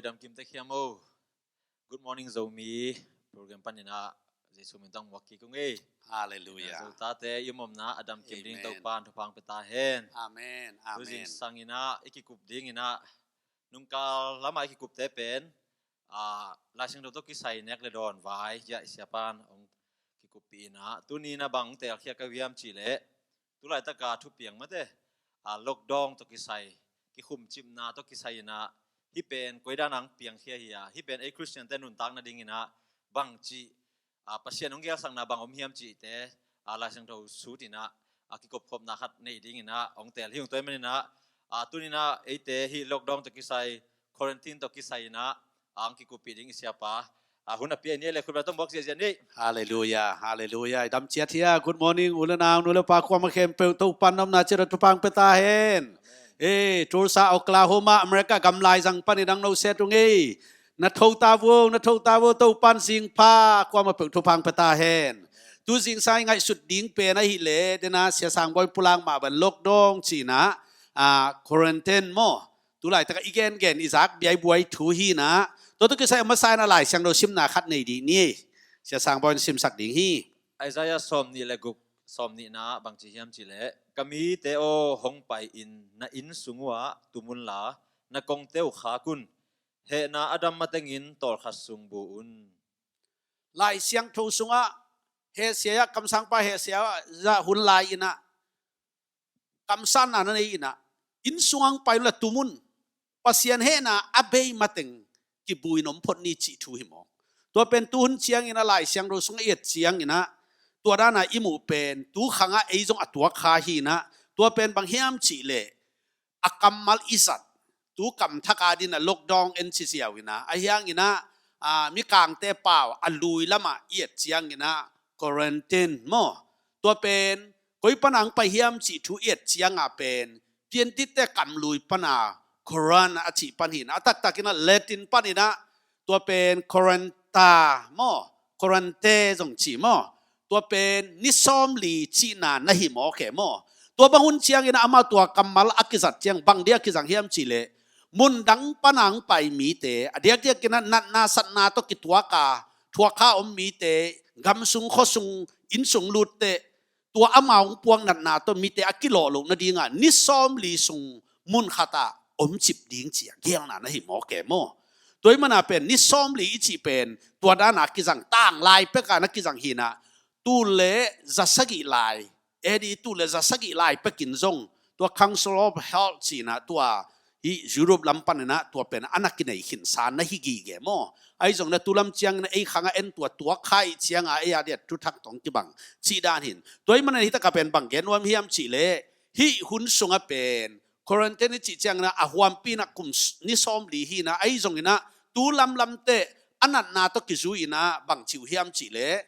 dam kim te khiamo good morning zomi program panina jesu min tang waki kung e Hallelujah. so ta te yumom na adam kim ding tau pan thupang peta hen Amen. tu jing Amen. sangina ikikup ding ina nungkal lama ikikup te pen la sing do to ki sai nek le don vai ya siapan ong kikup pi na tu ni na bang te khia ka wiam chi le tu lai ta ka thu piang ma te lockdown to ki sai ki khum chim na to ki sai na hi pen koida nang piang khia hi hi pen a christian te nun tang na ding ina bang chi pasien ong gel sang na bang om hiam chi te la sang tho su ti na ki kop khop na khat nei ding ina ong tel hi ong toy man na tu ni na e te hi lockdown to ki sai quarantine to ki sai na ang ki ku pi ding sia pa hun a pi ni le khut ba tom box je ni Hallelujah. Hallelujah. Dam chia thia. Good morning. Ulanang nula pa kwa makem pe tu panam na chira tupang peta hen. Tulsa Oklahoma America gamlai sang panidang no setung na thâu ta vô tu pan sing pa kwa ma pe tupang peta hen. Tu sing sai ngai sut ding pe na hi le de na sia sang boy pulang ma ban lockdown chi na quarantine mo. Tu lai ta again Isaac biai buai thu hi na. Tôi tức cái sai mà sai na lại sang đầu sim na khát này đi nhỉ, sẽ sang bọn sim sắc đi hi. Isaiah som ni le gup som ni na bang chi hiam chi le kami te o hong pai in na in sungwa tumun la na kong teu kha kun he na adam matengin tol kha sung bu un Lại sang thâu sung á, he sẽ cầm sang pa he sẽ ra hun lại ina, cầm san na này ina, in sungang pai là tumun, pasien he na abei mateng ki bui nom phot ni chi thu hi mo to pen tu hun chiang ina lai siang ro sung et chiang ina to da na imu pen tu khanga ei jong atwa kha hi na to pen bang hiam chi le akamal isat tu kam thaka din na lockdown en chi siaw ina a hiang ina mi kang te paw alui lama et chiang ina quarantine mo to pen koi panang pa hiam chi thu et chiang a pen pian ti te kam lui pana Quran achi panin atak takina Latin panina tua pen Coranta mo Corante jong chi mo tua pen nisom li chi na nahi mo ke mo tua bangun chiang ina ama tua kamal akizat chiang bang dia kizang hiam chi le mun dang panang pai mi te adia dia kina nat na sat na to kitwa ka thua kha om mi te gam sung kho sung in sung lut te tua amaung puang nat na to mi te akilo lo na dinga nisom li sung mun khata chip ding chi giang na hi mo ke mo toy mana pen ni som li chi pen tua da na ki jang tang lai pe ka na ki jang hi na tu le zasagi lai edi tu le zasagi lai pe kin zong tua council of health chi na tua hi Europe lampan na tua pen anak nei hin san na hi gi ge mo ai jong na tulam chiang na ei khanga en tua khai chiang a ya de tu thak tong ki bang chi dan hin toy mana hi ta ka pen bang gen wam hiam chi le hi hun sunga pen quarantine chi chang na ahwam pi na kum ni som li hi na ai zong ina tu lam te anat na to ki zu ina bang chiu hiam chi le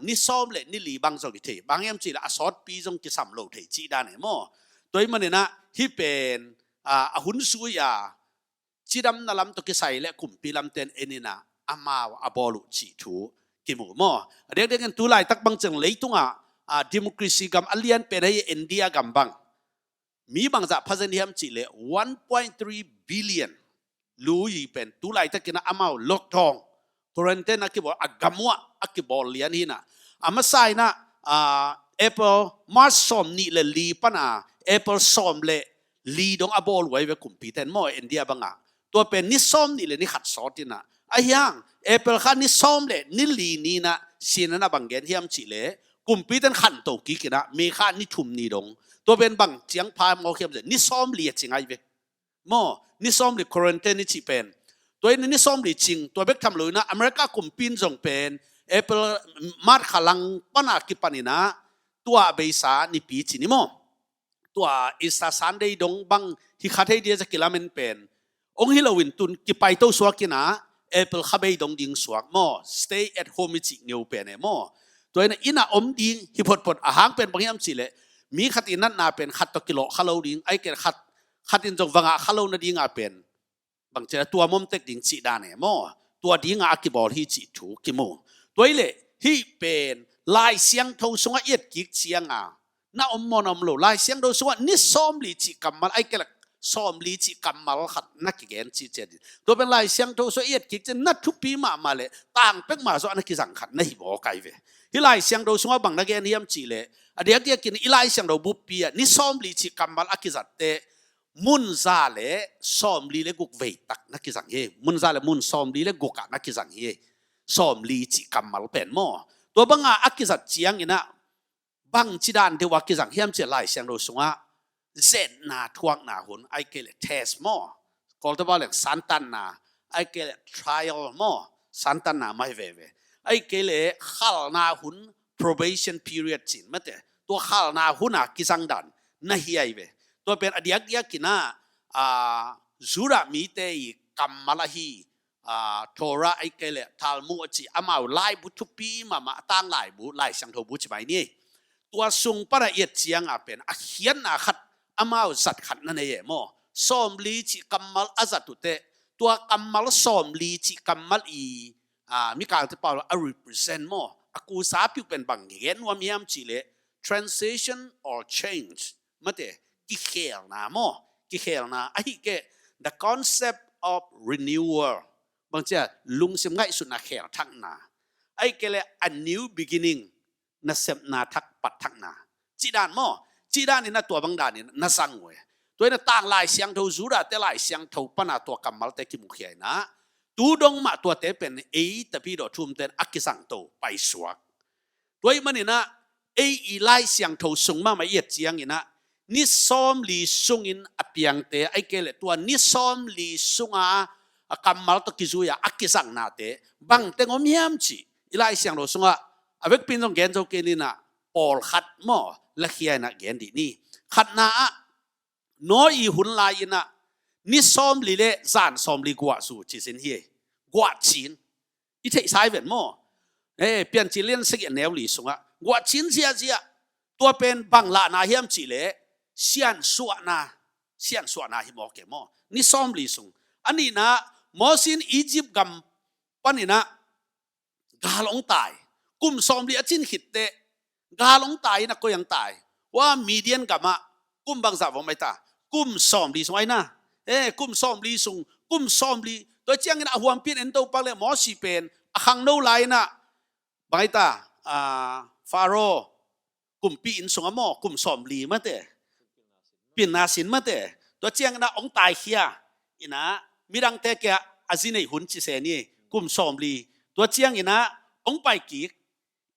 ni som le ni li bang zong the bang hiam chi la asot pi zong ki sam lo the chi da ne mo toy man na hi pen ahun su ya chi dam na lam to ki sai le kum pi lam ten enina ama abolu chi thu ki mu mo dek dek tu lai tak bang chang leitunga democracy gam alian pe dai India gam bangมีบางจากพัฒนาที่จีเล1.3 billionรู้ยี่เป็นตุลาที่กินอามาล็อกทองควอนเทนนักบอกอักกัมวะอักบอลเลียนหินะอามาใส่นะApple มาสอมนี่เลยลีปนะ Apple สอมเลยลีดงอาบอลไว้เวกุมพีเทนมออินเดียบังอ่ะตัวเป็นนิสอมนี่เลยนี่ขัดสอดที่นะไอ้ยัง Apple ขันนิสอมเลยนี่ลีนี่นะสิ่งนั้นบางแกนที่จีเลกุมพีเทนขันโตกี้กินะมีขันนี่ทุ่มนี่ดงตัวเป็นบางเจียงพายมอเข้มเลยนิสอมเลียจริงไงเว้มอนิสอมเลียควอนเทนนี่จีเป็นตัวนี้นิสอมเลียจริงตัวเบกทำเลยนะอเมริกากุมพินจงเป็นแอปเปิลมาร์ขลังปนากิปันินะตัวเบสานี่ปีจินิมอตัวอิสระสันเดย์ดงบางฮิคาเทเดียจะกิลามันเป็นองค์ฮิลวินตุนกิไปตัวสวกินะแอปเปิลขับไปดงดิ่งสวกมอ stay at home จิเนียวเป็นมอตัวนี้อินาอมดิ่งฮิพดอาหารเป็นบางอย่างสิเลยมีขัดอินนั่นนาเป็นขัดตะกิโลขลุ่ยไอ้เกิดขัดอินจงวังขลุ่ยนั่นดิ่งอาเป็นบางเจ้าตัวมุมเต็กดิ่งจีดานเนี่ยมั่วตัวดิ่งอากิบอลที่จีถูกิโมตัวนี้เลยที่เป็นลายเสียงทงสงเอียดกิกเสียงน่าอมมอนอมโลลายเสียงโดยสงนิสอมลีจีกำมันไอ้เกิด ซ้อมลีจิกำมัลขัดนักเกณฑ์จีเจดิตัวเป็นลายเสียงโทสเอียดกิจนัดทุปีมาเลยต่างเป็กมาส่วนนักกิจังขัดในบอกไกเวฮิลายเสียงโทสงบังนักเกณฑ์เฮียมจีเลยเดียกกินฮิลายเสียงโทบุปปีนี่ซ้อมลีจิกำมัลอักกิจัดเตมุนซาเลซ้อมลีเลกุกเวตักนักกิจังเฮมุนซาเลมุนซ้อมลีเลกุกนักกิจังเฮซ้อมลีจิกำมัลเป็นหม้อตัวบังอาอักกิจัดเจียงอินะบังจิดานเทวากิจังเฮียมจีลายเสียงโทสงเซนนาทวงนาหุนไอเกลเทสมอกอลตบาเลกสันตันนาไอเกลทริอัลมอสันตันนาไม่เวไอเกลขัลนาหุน probation period จินมาเตตัวขัลนาหุนอะกิสังดันน่าเฮียเวตัวเป็นอดียกกินะจูรามีเตยกัมมาลาฮีโทระไอเกลทัลมูจิอามาไลบุทุปีมาตั้งไลบุไลสังทบุจิไปนี่ตัวสุงปะเอียดเจียงเป็นอเขียนอาขัดอามาจัดขัดนั่นเองมั้งซ้อมลีจิกัมมัลอาจัดตุเตตัวกัมมัลซ้อมลีจิกัมมัลมีการที่บอกว่า represent มั้งกูสาบิวเป็นบางเห็นว่ามีอันจีเล transition or change มาเตกิเคลนะมั้งกิเคลนะไอ้เก the concept of renewal บางทีลุงเสมง่ายสุดนะเคลทั้งนาไอ้เกล a new beginning น่าเสพนาทักปัดทักนาจีดานมั้งจีดานนี่นะตัวบางด้านนี่น่าสังเวยตัวนี้ต่างลายเสียงเท่าจูระแต่ลายเสียงเท่าปนาตัวกำมัลแต่กิมุขยัยนะตูดงมาตัวเตเป็นแต่พี่ดอทุ่มเต็นอักกิสังโตไปสวกตัวมันนี่นะลายเสียงเท่าส่งมาเอียดเจียงนี่นะนิสอมลีสุงินอเปียงเตไอเกลตัวนิสอมลีสุงกำมัลตกิจุยอักกิสังนาเตบังเตงอมยามจีลายเสียงเราสุงเวกพินตรงเกณฑ์โจเกนี่นะปอลขัดหม้อละเขียนะเกณฑ์ดีนี่ขัดนาน้อยหุ่นลายนะนี่ซ้อมลีเล่จานซ้อมลีกว่าสู่จีสินเฮกว่าชินอีเทใช้เป็นหม้อเปลี่ยนจีเลียนสิ่งแนวลีสุงกว่าชินเสียตัวเป็นบังละนาเฮียมจีเล่เสียนสวนาฮิมอกเกหม้อนี่ซ้อมลีสุงอันนี้นะมอสินอียิปต์กับปันนี่นะกาลงตายกุมซ้อมลีอจินขิดเตกาลงตายนะก็ยังตายว่ามีเดียนกับมากุมบางสาวไม่ตากุมซ้อมลีสมัยนะกุมซ้อมลีสุงกุมซ้อมลีตัวเจียงนะหัวปีนเอ็นโตปังเลยหมอสีเป็นขังโนไลนะบางตาฟาโรกุมปีนสุงหม้อกุมซ้อมลีมาเตปีนนาสินมาเตตัวเจียงนะองตายเขียอินะมีดังเตแกอาจินในหุ่นจิเสนี่กุมซ้อมลีตัวเจียงอินะองไปกีก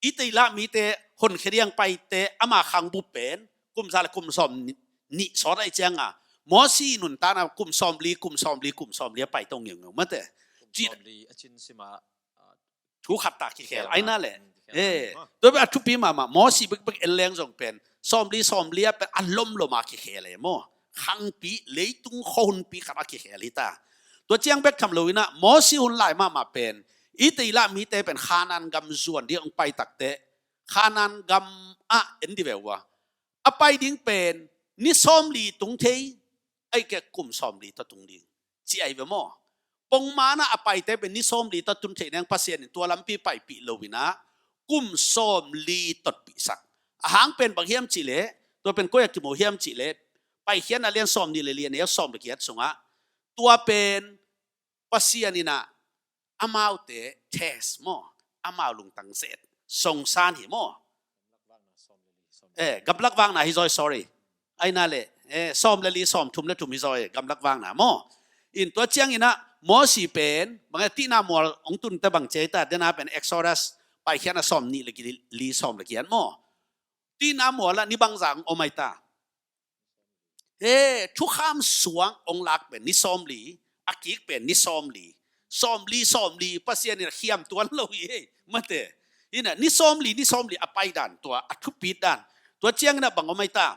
อิติละมีเตคนเขียงไปเตอามาขังบุเป็นกุมซาลกุมซ้อมนี่สอนไอ้เจียงหมอสีนุนตานะกุมซ้อมลีไปตรงอย่างเงี้ยมันแต่จีดลีอจินสิมาทุกขัดตาขี้แขกไอ้นั่นแหละโดยแบบทุกปีมาหมอสีบึกเอ็นแรงส่งเป็นซ้อมลีเป็นอารมณ์ลมาขี้แขกเลยหมอขังปีเลยตุ้งคนปีขับขี้แขกลิตาตัวเจียงเบกทำเลยนะหมอสีหุ่นไหลมาเป็นอิติละมีเตเป็นขานันกำส่วนที่องไปตักเตขานันกำเอ็นดีเววะไปดิ้งเป็นนิซ้อมลีตรงเทไอ้แกกุมซ้อมลีตตรงดิ้งจีไอเวมอปงมานะไปเตเป็นนิซ้อมลีตตรงเทเนี่ยภาษาเนี่ยตัวลำปีไปปีโลวินะกุมซ้อมลีตดปีสักหางเป็นบางเฮียมจีเลตัวเป็นก้อยกิโมเฮียมจีเลไปเขียนเรียนซ้อมดีเลยเรียนเนี่ยซ้อมละเอียดสงะตัวเป็นภาษานี่นะอามาเตเทสมออามาลุงตังเสร็จส่งสารหิมอกับลักวางนะฮิซอย sorry ไอ้นั่นแหละซ้อมละลีซ้อมทุ่มละทุ่มฮิซอยกับลักวางนะมออินตัวเจียงอินะมอสีเป็นบางทีน่ามอองตุนแต่บางเจตาเดน่าเป็น exodus ไปเขียนซ้อมนี่ละกิลีซ้อมละเขียนมอที่น่ามอละนี่บางสังโอไม่ตาทุกข้ามสวงองลักเป็นนิซ้อมลีอากิกเป็นนิซ้อมลีซ้อมลีภาษาเนี่ยเขียมตัวเรามาเตอินะนิซ้อมลีไปดันตัวอัทุปีดันตัวเจียงนะบังอไม่ตา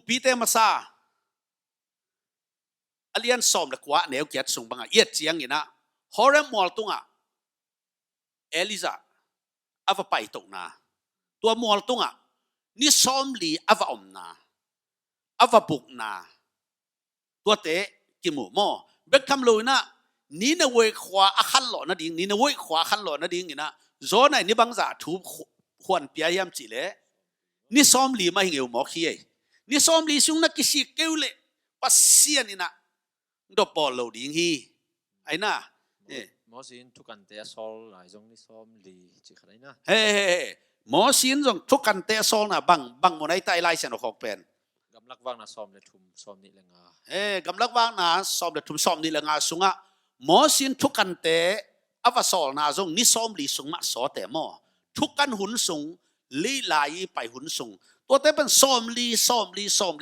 ปีเตมาซาอเลียนซ้อมละกว่าแนวเกียรติส่งบังเอียดเจียงนี่นะฮอร์เรมอลตุงเอลิซาอาวไปตกนาตัวมอลตุงนิซ้อมลีอาวอมนาอาวบุกนาตัวเตกิมูมอเบกทำเลยนะนี่นะเวขวาขันหล่อนะดิ้งนี่นะเวขวาขันหล่อนะดิ้งนี่นะโซนไหนนี่บางจ่าถูกขวนเปียยามจีเลนี่ซ้อมลีมาหิ้งเอวหมอขี้ ni som li sung na kisi keule pasian ina do polo ding hi ai na mò xin thu cần té sol lại giống như xóm lì chỉ khá đấy na he mo sin jong thuk kan te sol na bang mo nai tai lai sen khok pen gam lắc vang na xóm để thum xóm nị là ngà gam lak wang na som de thum som ni la nga sunga mo sin thuk kan te ava sol na jong ni som li sung ma so te mo thuk kan hun sung li lai pai hun sung to te pen som li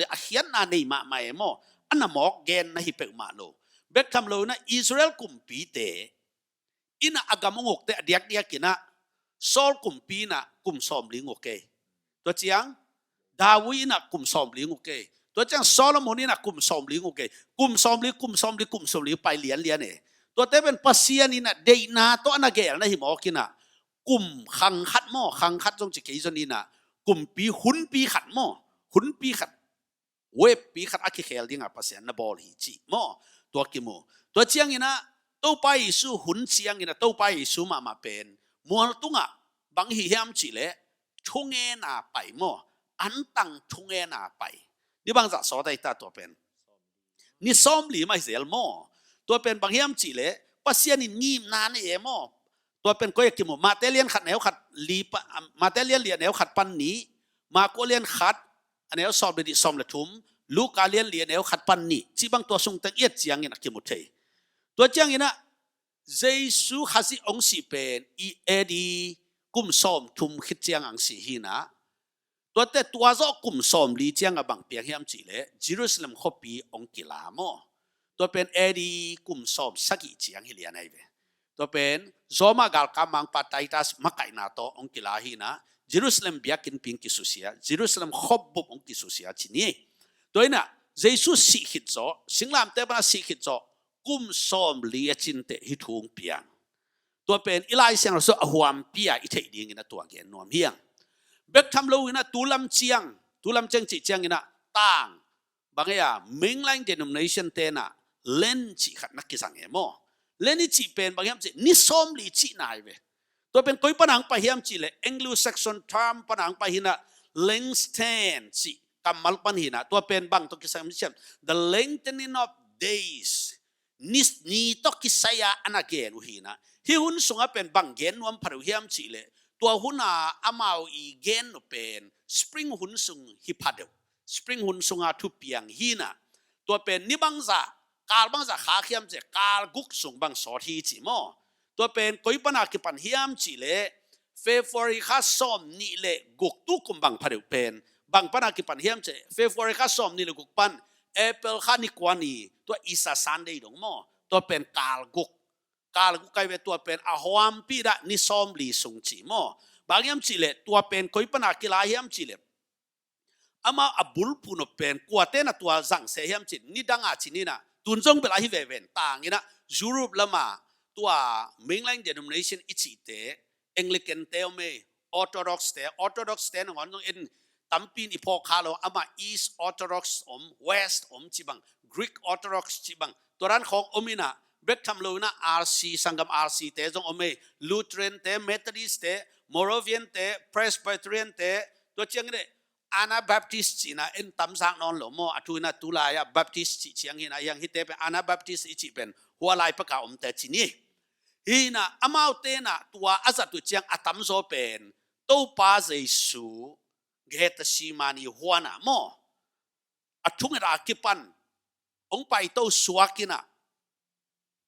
a hian na nei ma mai mo anna mok gen na hi pe ma lo bek tham lo na Israel kum pi te ina agamongok te adiak dia kina sol kum pi na kum som li ngoke to chiang Dawi ina kum som li ngoke to chiang Solomon ina kum som li ngoke kum som li pai lian e to te pen pasian ina de na to ana ge na hi mo kina kum khang khat jong chi ke zon ina kum pi hun pi khat mo hun pi khat web pi khat aki khel dinga pasian na bol hi chi mo to ki mo to chiang ina to pai su hun chiang ina to pai su ma pen mual tunga bang hi hiam chi le thunge na pai mo an tang thunge na pai ni bang za so dai ta to pen ni som li mai zel mo to pen bang hiam chi le pasian in ngim na ni e mo to pen ko ki mo ma te lian khat neu khat li pa ma te lian neu khat pan ni ma ko lian khat an neu som di som le thum lu ka lian neu khat pan ni chi bang to sung tang yet chiang in ki mo thei to chiang ina Jesu khasi ong si pen I edi kum som thum khit chiang ang si hi na to te tua zo kum som li chiang abang piang hiam chi le Jerusalem khopi ong kila mo to pen edi kum som sagi chiang hi lian ai ve to pen zoma gal kamang pataitas makai na to ong kila hi na Jerusalem biakin ping ki susia Jerusalem khop bop ong ki susia chini to ina Jesu si khit zo singlam te ba si khit zo kum som li chin te hi thung piang to pen ilai sang so ahwam pia I thei ding ina to gen nom hiang bek tham lo ina tulam chang chi chiang ina tang bangaya mainline denomination te na len chi khat nak ki sang emo len chi pen bangyam chi ni som li chi nai ve to pen koi panang pa hiam chi le Anglo Saxon term panang pa hina lengthen chi kamal pan hina to pen bang to ki sang chem the lengthening of days ni to ki saya anagen hina hi hun sunga pen bang gen nuam pharu hiam chi le tua huna amau I gen no pen spring hun sung hi phadeu spring hun sunga thu piang hina tua pen ni bangza kal bangza kha khiam je kal guk sung bang so thi chi mo tua pen koi pana ki pan hiam chi le February kha som ni le guk tu kum bang phadeu pen bang pana ki pan hiam che February kha som ni le guk pan April kha ni kwani tua isa Sunday dong mo tua pen kal guk kai ve tua pen ahwam pi da ni som li sung chi mo bagyam chi le tua pen koi pana ki la hiam chi le ama abul puno pen kuate na tua zang se hiam chi ni danga chi ni na tun jong bela hi ve ven tang ina Europe lama tua mainline denomination ichi te Anglican te me Orthodox te na ngon in tampin ipo khalo ama East Orthodox West chibang Greek Orthodox chibang toran khong omina bek tham lo na RC sangam RC te jong ome Lutheran te Methodist te Moravian te Presbyterian te to chiang ne Anabaptist china in tam sang non lo mo atuna tulaya Baptist chi chiang hina yang hite pe Anabaptist ichi pen hualai pa ka te chini hina amau te na tua azatu chiang atam zo pen to pa Jesu get simani huana mo athung ra kipan ong pai to suakina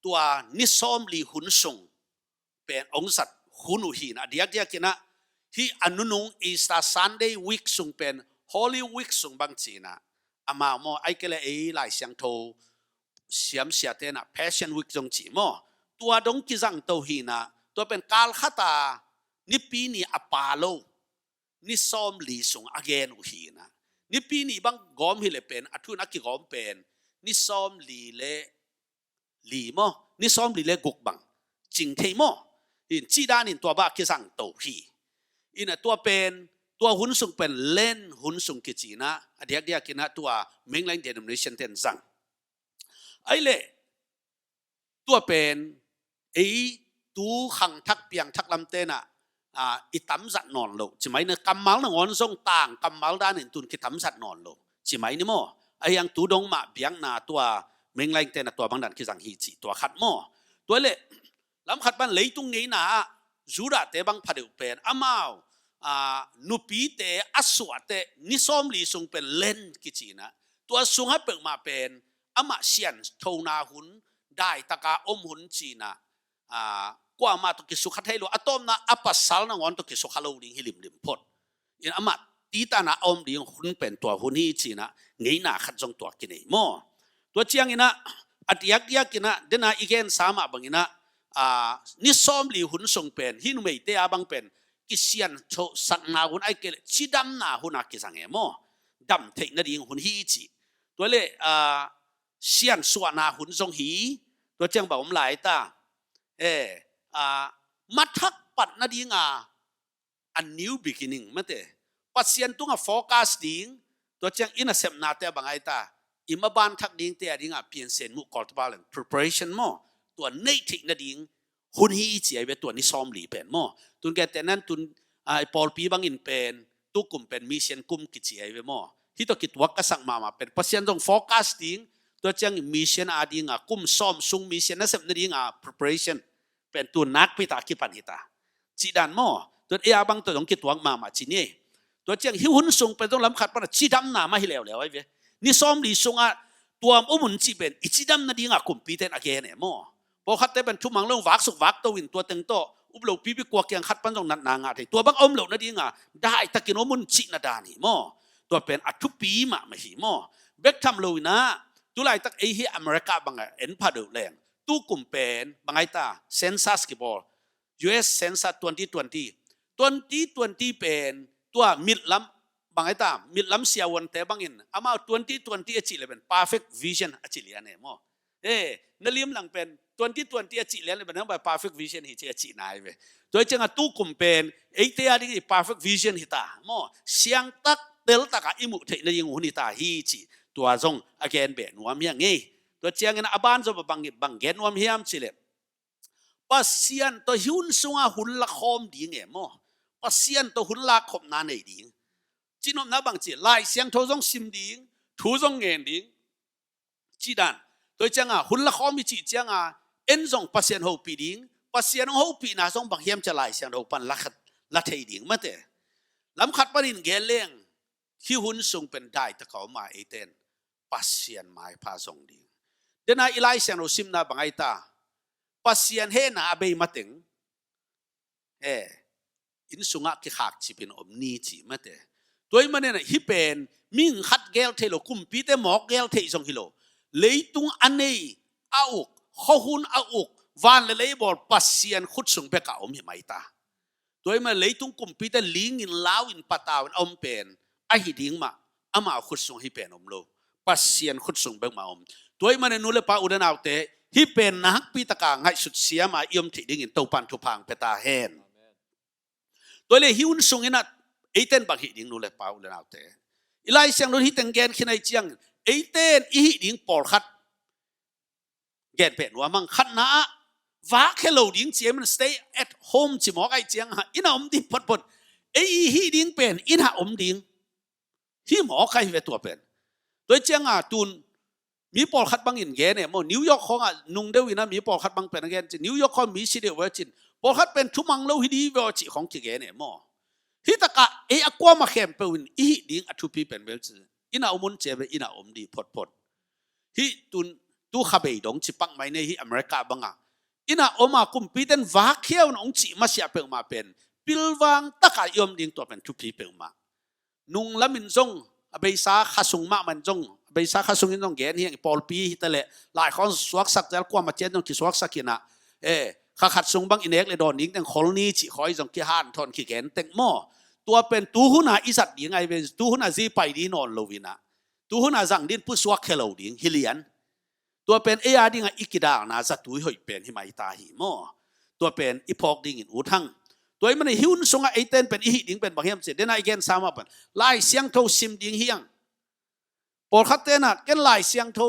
tua nisom li hun sung pen ong sat hunu hina dia kina hi anunung Easter Sunday week sung pen Holy week sung bang china ama mo ai kele ei lai siang tho siam sia te na Passion week jong chi mo tua dong ki jang to hina to pen kal khata ni pi ni apalo ni som li sung again hina ni pi ni bang gom hi le pen athuna ki gom pen ni som li le li mo ni som li le guk bang jing thei mo in chi dan in tua ba ki jang to hi ina tua pen tua hun sung pen len hun sung ki china adiak dia kina tua mainline denomination ten zang ai le tua pen ei tu khang thak piang thak lam te na itam zat non lo chimai na kamal na ngon song tang kamal dan in tun ki tam zat non lo จีไหมนี่โมไอยังตูดงมาเบียงนาตัวเมงไลเตนตัวบางดันคือสังฮีจีตัวขัดโมตัวเละลำขัดบ้านเลยตุงไงนาจูระเตบังพัดอุเป็นอามาวนุปีเตอสวะเตนิสอมลีซุงเป็นเล่นกิจีนะตัวซุงให้เปิดมาเป็นอามาเซียนโทนาหุนได้ตะกาอมหุนจีนะกว่ามาตุกิสุขัดให้โลอะตอมนะอัปปัสสาลนะงอนตุกิสุขัดโลดิงฮิลิมลิมพดอินอามาตีตานะอมดิงหุนเป็นตัวหุนฮีจีนะไงนาขัดจงตัวกินเองโมตัวเจียงอินะอัดยักยักอินะเดน่าอีเกนสามาบังอินะนิสอมลีหุนส่งเป็นฮินุเมเตอาบังเป็นกิเซียนโชสักนาหุนไอเกลชิดัมนาหุนอากิสังเอโมดัมเทคนาดิงหุนฮีจีตัวเล่เซียนสวนาหุนส่งฮีตัวเจียงบอกผมหลายตามัดทักปัดนาดิงa new beginning มั้งเตปัจเซียนตุงforecastดิงตัวเจียงอินเซมนาเตบังไอตาอิมาบานทักดิงเตดิงเปลี่ยนเส้นมุกอลตบาลน preparation โมตัวเนติกนาดิงหุนฮีจีไอเวตัวนี้ซ้อมหลีเป็นโมตุนแกแต่นั้นตุนไอปอลปีบังอินเป็นตุกุมเป็นมิเชียนกุมกิจีไอเวโมที่ตัวกิจวักกสังมาเป็นปัจเซียนตรง forecasting ตัวเจียงมิเชียนอาดิงกุมซ้อมซุงมิเชียนนั่นเสมนาดิงpreparation เป็นตัวนักพิตาคิปันหิตาจีดันโมตัวเออาบังตัวของกิจวักมาจีนี่ตัวเจียงหิวหุนซุงเป็นต้องลำขัดปนจีดำนามาให้แล้วไอ้เวนี่ซ้อมหลีซุงตัวอุมุนจีเป็นอิจีดำนาดิงกุมปีเตนอาเกนโมพอขัดแต่เป็นทุ่มมังเรื่องวักสุกวักตัววินตัวเต็งโตอุบโลปีกว่าเกียงขัดปันตรงนั้นนางาที่ตัวบังอมโลนาดิงได้ตะกินอุมุนจีนาดานี่โมตัวเป็นอัทุปีมาไม่หิโมเบกทำโลนะตุไลตักเอฮีอเมริกาบังเอ็นพาดูแรงตู้กลุ่มเป็นบังไอตาเซนซัสกิบอล US เซนซัส2020เป็นตัวมิดล้ำบังไอตามิดล้ำเสียวันแต่บังอินอามา2020อจิเลยเป็น perfect vision อจิเลยเนี่ยโมนั่นเลี้ยมหลังเป็น2020อจิเลยเป็นทั้งแบบ perfect vision ที่จะจินายเว้โดยจังตู้กลุ่มเป็นไอเตียนี่ perfect vision ที่ตาโมเสียงตักเดลตักอิมุเทนยิงหุ่นที่ตาฮีจิตัวจงอเกนเบนวมยังไงตัวเจียงกันอาบานจะบังเกนวมเฮียมสิเลปัสเซียนตัวหุ่นสุงหุ่นละคอมดีเงี้ยโมปัสเซียนตัวหุ่นละคอมนาเนดีจีนอมนาบังจีไล่เสียงทูจงซิมดีทูจงเงินดีจีดันตัวเจียงหุ่นละคอมมีจีเจียงเอ็นจงปัสเซียนหูปีดีปัสเซียนหูปีน่าจงบังเฮียมจะไล่เสียงหูปันละเทดีมาเตะลำขัดปรินเกลเลงที่หุ่นสุงเป็นได้แต่เขามาเอเตนปัสเซียนไม่พาส่งดีเดน่าอีไลเสียงหูซิมนาบังไอตาปัสเซียนเฮน่าเบย์มาถึงอินสุงะกิขากจีเป็นอมนีจีมาเตะตัวมันเนี่ยฮิเป็นมิ่งขัดเกลเทโลกุมปีเตหมอกเกลเทจงฮิโลเลยตุงอันนี้อาอุกข้อหุ่นอาอุกวันเลยบอกปัสเซียนขุดสุงเปกาอมหิมาตาตัวมันเลยตุงกุมปีเตลิงอินลาวอินปะตาวันอมเป็นไอหิดิงมาอามาขุดสุงฮิเป็นอมโลปัสเซียนขุดสุงเปกมาอมตัวมันเนี่ยนู่นเลยป้าอุดนาวเตฮิเป็นนักปีตะกางให้สุดเสียมาเอี่ยมที่ดิ่งอินตัวปันทุพังเปตาเฮนตัวเลยฮิวน์สุงอินะเอเตนบักฮิดิ่งนู่นเลยป้าอุดนาวเตอีไลเสียงนู่นฮิตังเกนขึ้นในเจียงเอเตนอีฮิดิ่งปอลขัดเกนเป็นว่ามังขัดนะว่าแค่เราดิ่งเจียมัน stay at home จิหมอกไอเจียงฮะอินะอมดิ่งพดเอฮิดิ่งเป็นอินะอมดิ่งฮิหมอกใครเวตัวเป็นตัวเจียงตุนมีปอลคัดบังอินเกนเนี่ยโมนิวยอร์กของนุ่งเดวินะมีปอลคัดบังเป็นเกนจินิวยอร์กของมีสิเดียวเวจินปอลคัดเป็นทุมังโลฮิดีเวจิของจิเกนเนี่ยโมฮิตะกะเออากวามาเข้มเปวินอีดิ่งอัตุพีเป็นเวจิอินาอมุนเจเวอินาอมดีพดฮิตุนตูขับไปดงจิปังไม่ในฮิอเมริกาบังอินาอมาคุมปีเตนวาเขียวน้องจิมาเสียเป็นมาเป็นปิลวังตะกะยอมดิ่งตัวเป็นทุพีเป็นมานุ่งละมินจงเบย์ซาขัสุงมามันจงเบย์ซาขัสุงนี่ต้องเกณฑ์เฮียปอลปีแต่ละหลายคนสวกสักแต่กว่ามาเจนต้องที่สวกสักกินะข้าขัดสุงบังอินเอกเลยโดนนิ่งแต่คนนี้จิคอยจงกี่ฮันทอนขี้เกณฑ์เต็งหม้อตัวเป็นตู้หุ่นหาอิสัตยังไงเป็นตู้หุ่นหาซีไปดีนอนโลวินะตู้หุ่นหาสั่งดินผู้สวกเคลดิ้งฮิเลียนตัวเป็นเออาดิ้งอิกิดานาจัตุยหอยเป็นหิมาอิตาหิหม้อตัวเป็นอิพอกดิ้งอินอุทังตัวมันหิวน์สงไอเต้นเป็นอีหิดิ้งเป็นบางเฮียมเสร็จเดนไอเกนสามาเป็นไล่เสียงโทซิมดิ้งเฮียงปอดขัดเต้นเกนไล่เสียงโท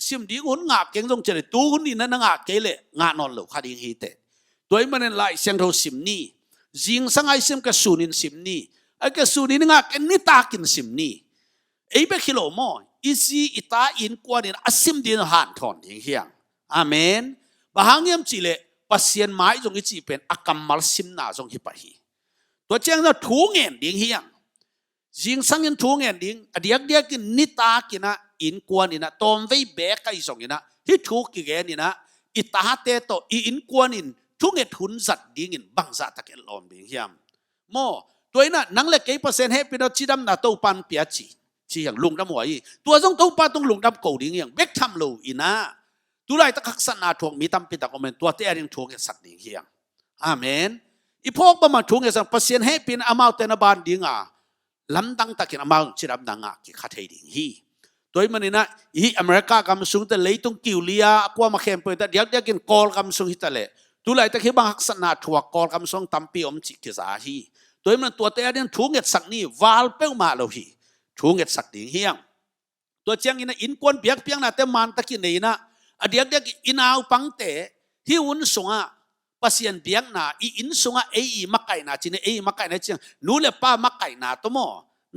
ซิมดิ้งหุ่นงาเก่งตรงเจริญตู้หุ่นนี่นั่นงาเกลงานอนเหลวขัดดิ้งฮีเตตัวมันไล่เสียงโทซิมนี่จิงสังไอซิมกับสูนินซิมนี่ไอกับสูนินงาเกนนิตากินซิมนี่ ไอ้เบคิโลโมอีซีอิตาอินกวนอินอาซิมดินหันทอนหิงเฮียงอาเมนบางอย่างจิเลปัสเซียนไม้จงอิจิเป็นอากัมมัลซิมนาจงฮิปะฮีตัวเจ้าเราถูงเงินดิงเฮียงจิงสังเงินถูงเงินดิงอดียกเดียกินนิตากินะอินกวนอินะตอมไว้เบกไอส่งอินะฮิถูกกิเกนินะอิตาเตโตอินกวนอินทุงเงินทุนสัตดิงินบังสัตตะเกลอมดิงเฮียมโมตัวนั้นนังเล็กกี่เปอร์เซ็นต์ให้เป็นจิดำนาโตปันเปียจีอย่างลุงดำหัวอีตัวต้องตู้ป้าต้องลุงดำโกดิ่งอย่างเบกทำโลอีนะตัวไรตะขักษณะทวงมีตำปิตะคอมเมนตัวเตี้ยยังทวงสัตว์ดิ่งเฮียงอาเมนอีพวกประมาทวงสัตว์เปอร์เซ็นต์ให้เป็นอามาเตนบานดิ่งอ่ะลำดังตะกินอามาจิดำดังอ่ะกิขัดให้ดิ่งฮีตัวมันนี่นะอีอเมริกากำสุงแต่เลยต้องกิวเลียกว่ามาเข้มเปิดแต่เดี๋ยวกินกอลกำสุงฮิตะเล่ตัวไรตะกี้บางขักษณะทวงกอลกำสุงตำปีอมจิกิสาฮีตัวมันตัวเตี้ยยังทวงสักนี่วาลเป้ามาเราฮีทวงสักดิ่งเฮียงตัวเจียงอินะอินกวนเปียกเปียงนะแต่มันตะกี้นี่นะอดียกอินเอาปังเตที่อุ่นสงะปัสยันเปียงนะอินสงะเอมักไก่นะจีนี่มักไก่นะเจียงนู้เลป้ามักไก่นะตัวโม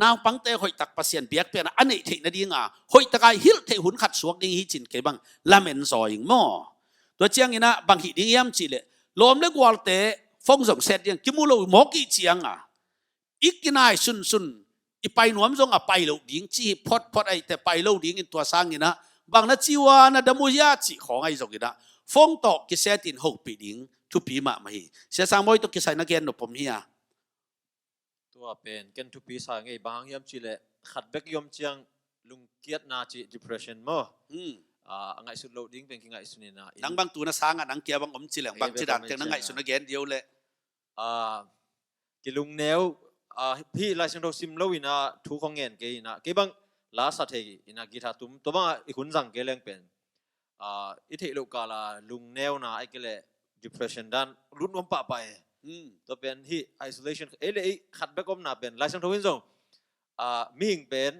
นาวปังเตหอยตักปัสยันเปียกเปียงนะอันนี้ที่นาดีงะหอยตักไอฮิลเทหุ่นขัดสวกดิ้งฮิจินเก็บังลาเมนซอยโมตัวเจียงอินะบางฮิดิ้งยามจีเลลมเล็กวอลเตฟงส่งเสร็จยังกิมูโลหมอกี่เจียงอ่ะอีกกินายซุนอีไปหนวมจงอ่ะไปโลดิ้งจีพอดไอแต่ไปโลดิ้งอินตัวสร้างอินะบางนาจีวานะดมุยาจีของไอ้จงอินะฟงตอกกิเซตินหกปีดิ้งทุปีมาไม่เสียสามอยตุกิใส่นักเรียนหนุ่มผมเฮียตัวเป็นกันทุปีสางไงบางยามจิเลขัดเบกยมเจียงลุงเกียรนาจี depression มั้งไงสุดโลดิ้งเป็นกิไงสุนีนะนังบางตัวนะสางอ่ะนังเกียบางอมจิเหลงบางจิดันจังนังไงสุนักเรียนเดียวเลยกิลุงเนวพี่ลายเสียงเราซิมโลวินะทุกของเงินเกยนะเกบังลาสัตย์อินะกีตาตุมตัวบังอีกคนสั่งเกลงเป็นอิที่ลูกกาลาลุงเนวนะไอ้เกล depression ดันรุ่นวันป่าไปตัวเป็นที่ isolation เอเลยขัดเบกอมน่าเป็นลายเสียงทวินส่งมีหิงเป็น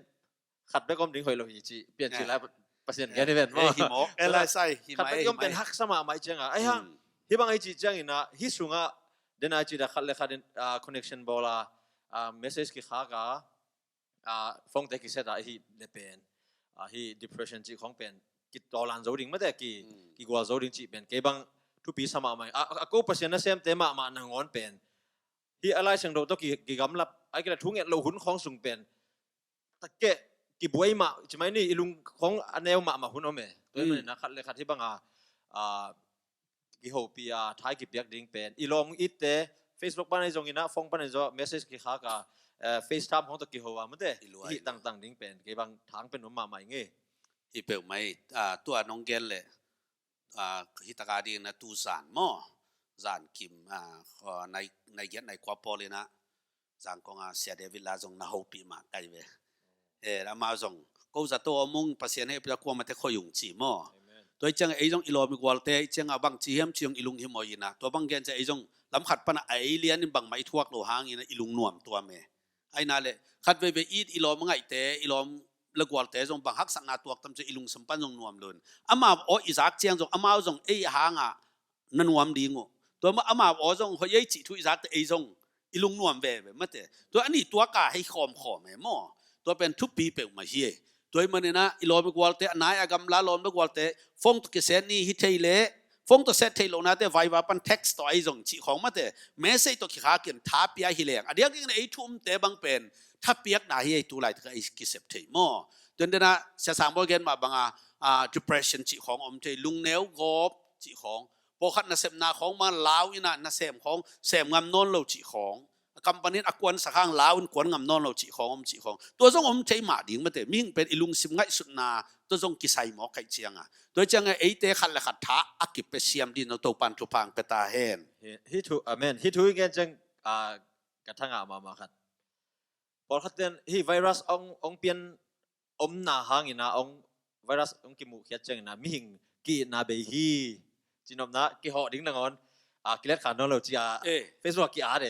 ขัดเบกอมดิ้งหอยโลหิจิเปลี่ยนชื่อแล้วเปอร์เซ็นต์แค่นี้เป็นว่าหิมอกอะไรใส่ขัดเบกอมเป็นฮักสมาไม่จังไอ้ฮังที่บางไอ้จีจังอินะฮิสุงะเดินไอ้จีดักขัดเลยขัดconnection บอลmessage กี่ข้ากาฟงเตกิเซตาฮีเลเป็นฮี depression จีของเป็นกิตอลันโจดิงไม่ได้กี่กว่าโจดิงจีเป็นเก็บังทุปีสมาไม่กูเปอร์เซ็นต์นั้นเซมเตมาหนังงอนเป็นฮีอะไรเชิงเราต้องกี่กำลับไอ้กระทุ่งเงี้ยเราหุ่นของสุงเป็นตะเกะกี่บวยมาใช่ไหมนี่ลุงของอันแนวมาหุ่นเอาไหมตัวนี้นะขัดเลยขัดที่บังกี่หัวปีท้ายกี่เปียกดิ้งเป็นอีลองอิตเต Facebook บ้านในจงอินะฟงบ้านในจง message กี่ข้ากาFaceTime ของตะกี้หัวมันเด้ที่ต่างๆดิ้งเป็นกี่บางทางเป็นหนุ่มมาใหม่เงี้ยที่เปิดไม่ตัวน้องเกลเลยฮิตากาดีนะตูซานมอซานคิมในเกียรติในควาพอเลยนะจางกงเสียเดวิลลาจงนาฮูปีมาไกลเวแล้วมาจงก็จะตัวมุ่งปัสเซียนให้พระความาเทคอยงจีมอตัวจังไอ้จงอิโลมิกวอลเตจังบางจีเฮมจีงอิลุงฮิมอยนะตัวบางเกนจะไอ้จงลำขัดปนไอเลียนบางไม่ทวกโลหางอินะอิลุงนวมตัวเมไอ้นั่นแหละขัดไปอีดอิโลมไงเตอิโลมเลือกวอลเตจงบางฮักสังนาตัวตั้มจะอิลุงสัมปันจงนวมเลยอามาโออิซักเจียงจงอามาจงไอ้หางนันนวมดีงูตัวอามาโอจงเขายัยจิทุอิซักแต่ไอ้จงอิลุงนวมเว่ไม่เตตัวอันนี้ตัวกาให้ขอมเมมอตัวเป็นทุบปีเปลมาเฮียตัวมันเนี่ยนะอิโลมิกวอลเตนายอากำลาลอมมิกวอลเตฟงตุกิเซนี่ฮิตเทเลฟงตัวเซตเทโลนะแต่ไวว่าปันเท็กซ์ตัวไอ้จงจีของมาแต่เมสเซจตัวขี้ขาเกินท้าปียฮิเลงอันเดียวกันไอ้ทุ่มแต่บางเป็นถ้าเปียกหนาเฮียตัวไหลถึงไอ้กิเซปเทมอจนเดี๋ยวนะเสียสามโมเกนมาบางdepression จีของอมเทลุงเนวกบจีของพอขัดนาเซมนาของมาลาวนี่นะนาเซมของเซมงามนนเราจีของกัมปานินอากวนสักข้างลาวกวนงามนนเราจีของอมจีของตัวจงอมเทมาดิ่งมาแต่มิ่งเป็นอิลุงซิมไงสุดนาตัวจงกิไซหมอไก่เจียงโดยจังไอ้เตะขัดและขัดท้าอักิเปเซียมดินเอาตัวปันทุพังเปตาเฮนฮิทูอเมนฮิทูอีกจังกระทั่งมาขัดพอขัดเดินฮิไวรัสองเปลี่ยนหนาหางอินะไวรัสกิมุขยัดจังนะมิหิงกีนาเบฮีจีนอมนะกีหอดิ้งละงอนกิเลสขานนเราจีเฟซบุ๊กกีเด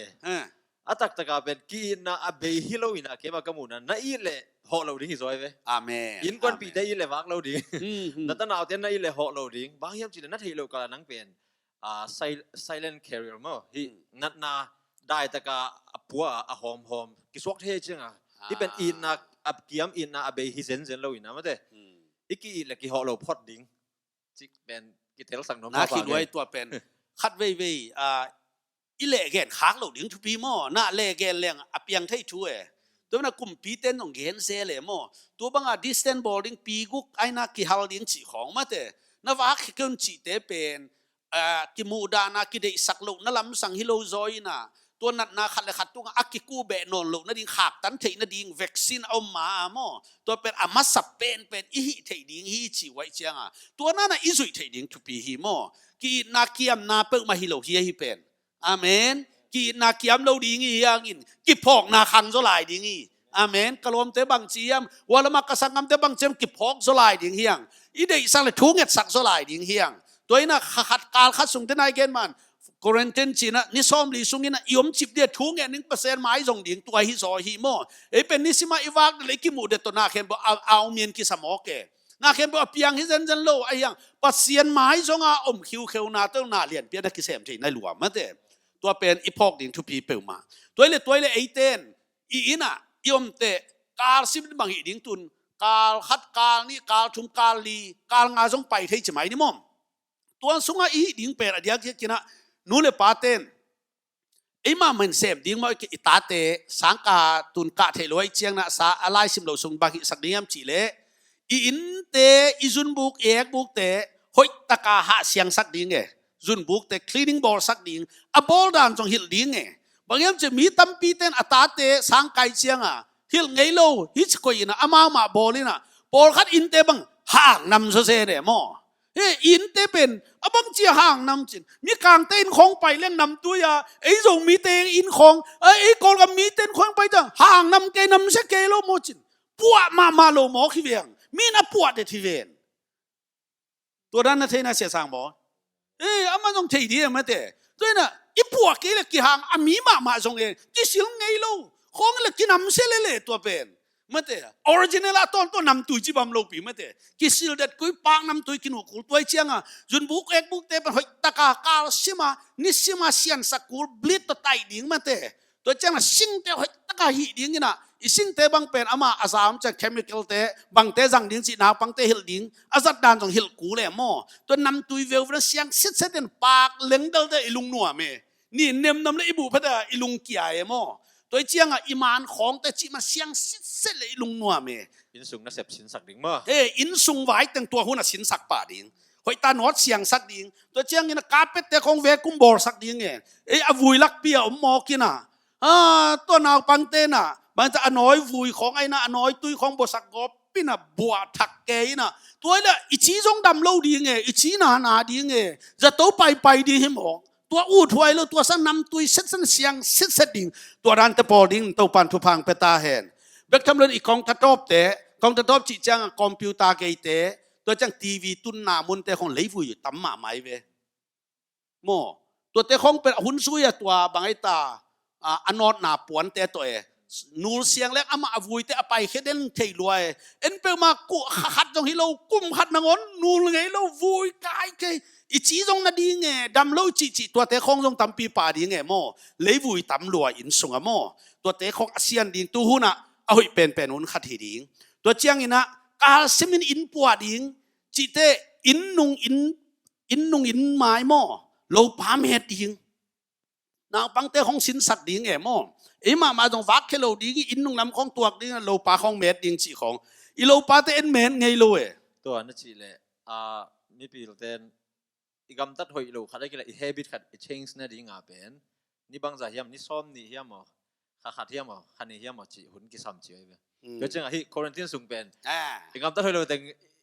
ตักตะกาเป็นกีนาเบฮีเราอินะเก็บมากระมุนนะอีเล่หอเราดิ้งฮิซอยเว้อาเมนอินก่อนปีได้อีเล่วักเราดิ้งนั่นตอนเอาเต้นนะอีเล่หอเราดิ้งบางยามจีนนั่นที่เรากำลังนั่งเป็นsilent carrier มั้งฮินั่นนาได้ตะกาปัวหอมกิสวกเทจังที่เป็นอินนะ อับเกียมอินนะอับเบฮิเซนเซนเราอินนะมาเตะอีกกี่ละกี่ห่อเราพอดดิ้งจิเป็นกิเทลสังนม น่าคิดไว้ตัวเป็นคัดไว้อีเล่แกนค้างเราดิ้งทุกปีมั่วน่าเล่แกนเลี้ยงอเปียงไทยช่วยตัวนั้นกลุ่มปีเต้นของเกนเซเลยมั่วตัวบางดิสเทนบอลดิ้งปีกุกไอ้นักกี่ฮัลดิ้งจีของมาเตะน่าว่าขี้เกินจีเตเป็นกิมูดานากิเดสักลูกนั่นลำสังฮิโลโซยนะตัวนั้นนาขัดเลยขัดตัวอักกิกูเบนนลูกนั่นดิ้งขากตันเทนั่นดิ้งวัคซีนเอามามั่วตัวเป็นอามาสับเป็นอีหิเทดิ้งฮิจีไว้เจียงตัวนั้นน่ะอิสุยเทดิ้งทุกปีฮิมั่วกีนาเกียมนาเปิกมาฮิโลเฮียฮิเป็นอาเมนกีนาเกียมเราดิ้งอีอย่างอินกิพอกนาคังโซลายดิ้งอีอาเมนกลมเตบังเจียมวลมากสังกมเตบังเจียมกิพอกโซลายดิ้งเฮียงอีเดสังเลยทุ่งเอ็ดสักโซลายดิ้งเฮียงตัวนี้นะขัดการขัดส่งที่นายเกณฑ์มันโคเรนเทนจีนะนิสอมลีสุงินะยมจิบเดียทุ่งเอ็ด1%ไม้ส่งดิ่งตัวฮิโซฮิโมเป็นนิสิมาอีวากเลยกิมูเดตัวนาเข็มบอกเอาเมียนกิสมอเกนาเข็มบอกเปียงฮิเซนจันโลไอยังปัสเซียนไม้ส่งอมคิวเขียวนาต้องนาเลียนเปียนักกิเซมที่ในหลวงมันเตตัวเป็นอีพอกดิ่งทุพีเปิลมาตัวเลยไอเตนอีน่ะยมเตกาลซิมบางอีดิ่งตุนกาลขัดกาลนี่กาลทุมกาลลีกาลงาส่งไปที่จะไหมนี่มั่งตัวสุงอีดิ่งเป็นอะไรกินะนู่นเลยปาเตนไอ้มาเหมือนเสพดิ่งมาอิตาเตสังกาตุนกะเทลอยเจียงนะสาอะไรสิมเราส่งบางสักดิ่งจีเล่อินเตอิจุนบุกเอกบุกเตหอยตะกาหาเสียงสักดิ่งจุนบุกเตคลีนิ่งบอลสักดิ่งบอลดานจงหิลดิ่งบางอย่างจะมีตั้มปีเตนอัตาเตสังไกเจียงหิลไงโลฮิชโกยนะอามาบอลนี่นะบอลคัดอินเตบังห่างนำโซเซเดมออินเตเป็นบังเจียห่างนำจินมีกลางเต้นของไปเรื่องนำตัวยาไอ้ส่งมีเตงอินของไอ้กอลกับมีเต้นของไปจังห่างนำเกนำเสกเกโลโมจินปัวมาโลโมขี้เวียงมีน่ะปัวเดทีเวนตัวนั้นน่ะเทน่ะเสียสางบ่อามาต้องเทดีมาเตตัวน่ะอีปัวเกลกี่ห่างอามีมาส่งเองกี่สิงไงโลของละกินนำเสเลตัวเป็นมาเตออริจินัลต้นนำตุยจีบามโลปีมาเตกิสิลเด็ดกุยปางนำตุยกินูกุลตัวเชียงจุนบุกเอกบุกเตเป็นหอยตะกากาลซิมานิสิมาเซียนสักกุลบลิตตัวไตดิ่งมาเตตัวเชียงสิงเตหอยตะกาหีดิ่งนี่นะอีสิงเตบังเป็นอามาอาสามจากเคมีคอลเตบังเตจังดิ่งจีนาบังเตฮิลดิ่งอาจัดดานจงฮิลกูเลยมั่วตัวนำตุยเวลเสียงสิเสด็จปากเล็งเดลเตอิลุงนัวเมนี่เนมนำเลยอิบุพะเดอิลุงเกียร์มั่วตัวเจียงอิมานของแต่จีมาเสียงเสเลยลุงนัวเมอินสุงน่ะเสพสินสักดิ่งมั้งอินสุงไว้แต่งตัวหุ่นสินสักป่าดิ่งหอยตาหนอดเสียงสักดิ่งตัวเจียงนี่นะกาเป็ดแต่ของเวกุมบอลสักดิ่งอวุยลักเปียมอกินะตัวนาวปังเตน่ะมันจะอนอยวุยของไอ้น่ะอนอยตุยของบสักกบปีน่ะบัวถักเกยน่ะตัวละอิชีจงดำโลดิ่งอิชีนาดิ่งจะโตไปดิ่งให้หมอตัวอู้ถวยแล้วตัวสันนำตุยเส้นเสียงเส้นดิ่งตัวรันตะปอดิ่งตัวปันทุพังเปตาเห็นเบกทำเรื่องอีกของตะทบเตะของตะทบจีจังคอมพิวเตอร์เกยเตะตัวจังทีวีตุนนามุนเตะของเลฟุยตั้มมาไม่เวโมตัวเตะของเป็นหุ่นซุยตัวบางไอตาอนอดนาปวนเตะตัวนูเสียงเล็กอามาอวุยเตะไปแค่เด่นเทลอยเปมากุขัดตรงที่เรากุมขัดนางอนนูไงเราวุยกายเกยอีจีจงนาดีไงดำโลจีตัวเตะของจงตั้มปีป่าดีไงโมเลวุยตั้มลัวอินสุงโมตัวเตะของอาเซียนดิ่งตัวหุ่นเอาให้เป็นหุ่นขัดทีดิ่งตัวเจียงอินะกาลซิมินอินปัวดิ่งจีเตอินนุงอินไม้โมโลปามเฮ็ดดิ่งนางปังเตะของสินสักดิ่งโมมาตรงวักแค่โลดิ่งอินนุงลำของตัวดิ่งโลปาของเม็ดดิ่งจีของอีโลปาเตะเอ็นเม็ดไงโลตัวนั่นจีเลยมีปีละเต้นอีกำตัดหอยโลขัดได้กี่ละอีเฮบิตขัดอี change นั่นดิ่งเป็นนี่บางจากเฮียมนี่ซ้อมนี่เฮียมขัดเฮียมขันนี่เฮียมจีหุ่นกิสามจีไว้ก็จังที่ควอรันทีนสูงเป็นอีกำตัดหอยโลแต่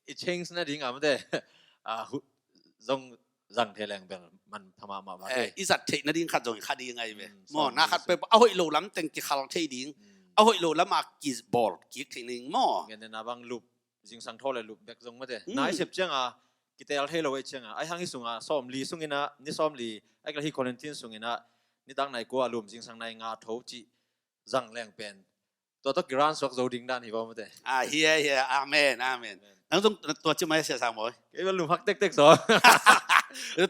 อี change นั่นดิ่งไม่ได้จงจังเทแรงเป็นมันทำมาบ้างอีสัตว์เทนั่นดิ่งขัดจงขัดดียังไงเว้ยหมอน่าขัดไปเอาหอยโลล้ำแต่งกี่ขลังเทดิ่งเอาหอยโลล้ำมากี่บอลกี่เทนิ่งหมอเงี้ยนะบางลูปจิงสังทอเลยลูปแบกจงไม่ได้นายเสียบจังกิเตลเทโลไอเชียงไอหังที่สูงซ้อมลีสูงอินะนี่ซ้อมลีไอกระที่ควอรันทีนสูงอินะนี่ตั้งไหนกูอารมณ์จิงสังในงาทจีจังแรงเป็นตัวต้องกรานสวกโจดิ่งด้านที่ว่าไม่ได้เฮียอาเมนนั่งตรงตัวจิไม่เสียสามบ่อยไอ้บรรลุพักเต็กสอ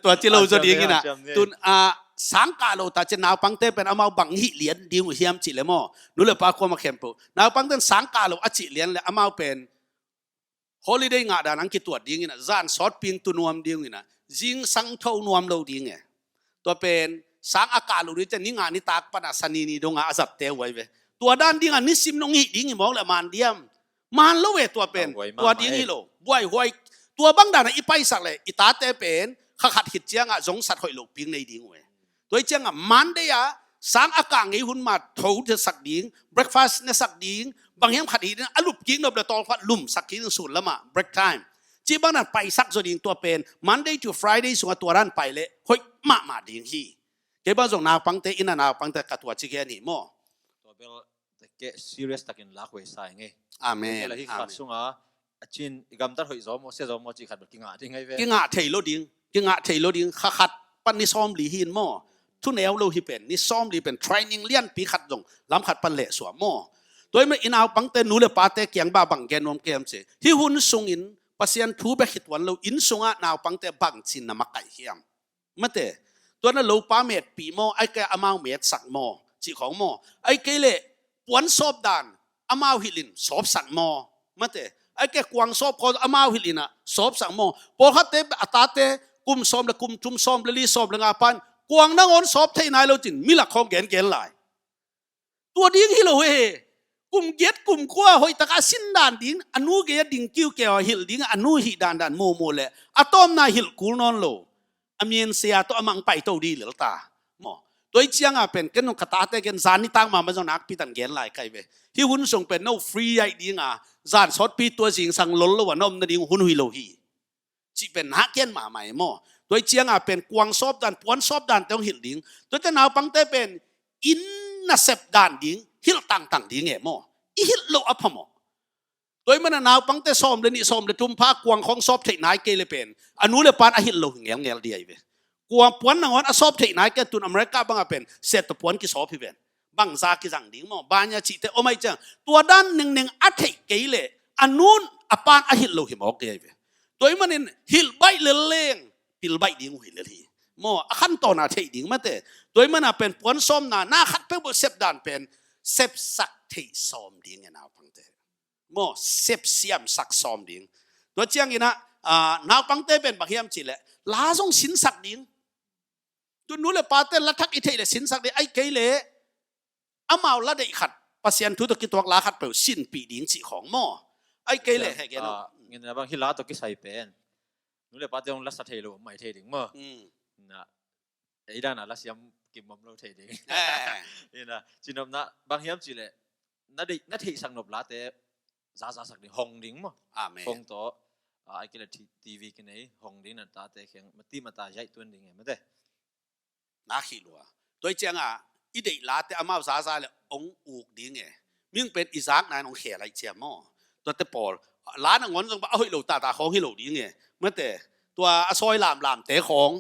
ตัวจิโลโจดิ่งนี่นะตุน สังกาโลตาจะนาวปังเตเป็นอามาบังหิเหรียญดิ้งเฮียมจิเลมอนุเลปาควมาเข้มปูนาวปังเตสังกาโลอจิเหรียญเลยอามาเป็นฮอลิเดย์งาดานังกิตัวดิ้งนะจานสอดปิงตุนวมดิ้งนะจิงสังเท่านวมโลดิ้งตัวเป็นสังอากาศโลนี้จะนิ่งานิตากปนาสนีนีดงอาจับเตวไว้เวตัวด้านดิ้งนิสิมนงหิดิ้งมองเลยมันเดียมมันโลเวตัวเป็นตัวดิ้งฮิโลบวยหวยตัวบังดานะอีไปสักเลยอีตาเตเป็นข้าขัดหิดเจียงอ่ะสงสัตหอยโลปิงในดิ้งเวตัวเจียงอ่ะมันเดียสังอากาศไงหุ่นมาทูจะสักดิ้ง breakfast เนี่ยสักดิ้งบางอย่างขัดหิดอลุบยิงเราเดือดตอฟัดลุ่มสักดิ้งสุดแล้วมา break time จีบางนั้นไปสักส่วนดิ้งตัวเป็น Monday to Friday ส่วนตัวรันไปเลยหอยมาดิ้งฮีเก็บบางส่วนนาปังเตอินานาปังเตกัตัวจิเกนี่มั่วตัวเบลแต่เก serious ตักินลักเวสายไงอาเมนอะไรที่ขัดซุงอ่ะจินอีกำตัดหอยจอมเสียจอมจีขัดกิงอ่ะที่ไงเว้กิงอ่ะเทโลดิ้งกิงอ่ะเทโลดิ้งขัดปันนิซอมลีหินมั่วทุนแนวโลหิเป็นนิซอมลีเป็น training เลี้ยนปีขัดจงล้ำขัดปันเละสวมมั่วตัวมันอินเอาปังเตนูเลปาเตเกียงบ้าบังแกนวมเกมเสที่หุ่นซุงอินปัสยันทูเบขิดวันเราอินซุงอ่ะนาวปังเตบังจินนามักไก่เฮียมมาเตตัวนั้นเราป้าเม็ดปีโมไอ้แกอามาเม็ดสักโมจีของโมไอ้แกเล่ปวนซอบดานอามาหิลินซอบสักโมมาเตไอ้แกกวางซอบก็อามาหิลินะซอบสักโมพอเขาเตอัตาเตกุมซอมและกุมจุมซอมและลีซอมและงาปันกวางนั่งอนซอบเทนายเราจินมีหลักของแกนหลายตัวดิ้งฮิโลเฮกุมเกียดกุมขั้วหอยตะกาสินดานดิ้งอนุเกียดดิ้งกิ้วเกี่ยวหิลดิ้งอนุหิดานโมเลยอะตอมนาหิลกูนอนโลอเมียนเสียตัวมังไปตัวดีเหลือตาหมอตัวเจียงเป็นกันนกตาเตกันจานนี่ตั้งมาไม่ต้องนักปีตันเกนหลายใครเว้ที่หุ่นส่งเป็นno free ไอ้ดิ้งจานสดปีตัวสิงสังล้นแล้วว่านมนั่นดิ้งหุ่นหุยโลฮีจีเป็นนักเกนมาใหม่หมอตัวเจียงเป็นกวางซอบดานปวนซอบดานต้องหิลดิ้งตัวจะนาวปังเตเป็นอินนัเซบดานดิ้งหิลตั้งดิ้งหมออีหิลโลอัพหมอโดยมันนาวปังเตซ้อมเลยนี่ซ้อมเลยทุ่มพากวางของซอบเทนายเกลเป็นอนุเลปานอหิลโลเงี้ยเดียเวกวางปวนนางวันอซอบเทนายแกตุนอเมริกาบังเป็นเสร็จตัวปวนกิซอบพี่เป็นบังซากิจังดิ้งมอบานยาจิเตโอไม่จังตัวด้านหนึ่งอัฐิเกลอนุนอปานอหิลโลหิมอกเดียเวโดยมันหิลใบเลเลงปิลใบดิ้งหิลเลยมอขั้นตอนอาเทดิ้งมาเตโดยมันเป็นปวนซ้อมหน้าขัดเพื่อเสพดานเป็นเสพสักเทซ้อมดิ้งนาวปังเตมอเสพเสียมสักซ้อมดิ้งตัวเจียงอีนะนาวปังเตเป็นบักเฮียมจิเลลาส่งสินสักดิ้งตัวนู้นเลยปาเตลัทักอิเทเลสินสักดิ้งไอ้เกลอามาละได้ขัดปัสยันทุตกิตัวลาขัดเปล่าสินปีดิ้งจีของมอไอ้เกลให้แกเนาะเงินนะบางที่ลาตัวกิใส่เป็นนู้นเลยปาเตองลัสเทโลไม่เทดิ้งมั้งนะไอ้ด้านน่ะลัสยามกิมมัมโลเทดิ้งนี่นะจีนอมนะบางเฮียมจิเลนั่นที่สังนบลาเตซาสักดิ้งหงดิ้งมั้งหงโตไอ้เกลทีวีกันไหนหงดิ้งนั่นตาเตะแข็งมาตาใหญ่ตัวดิ้งไงไม่ได้นักขี้ลัวโดยเจียงอีเดลาเตอามาซาเลยองอูกดิ้งไงมิ่งเป็นอีสานนายองเขยอะไรเจียมอตัวเตปอลร้านงอนต้องเอาให้โหลตาของให้โหลดิ้งไงเมื่อแต่ตัวซอยลามเตะของ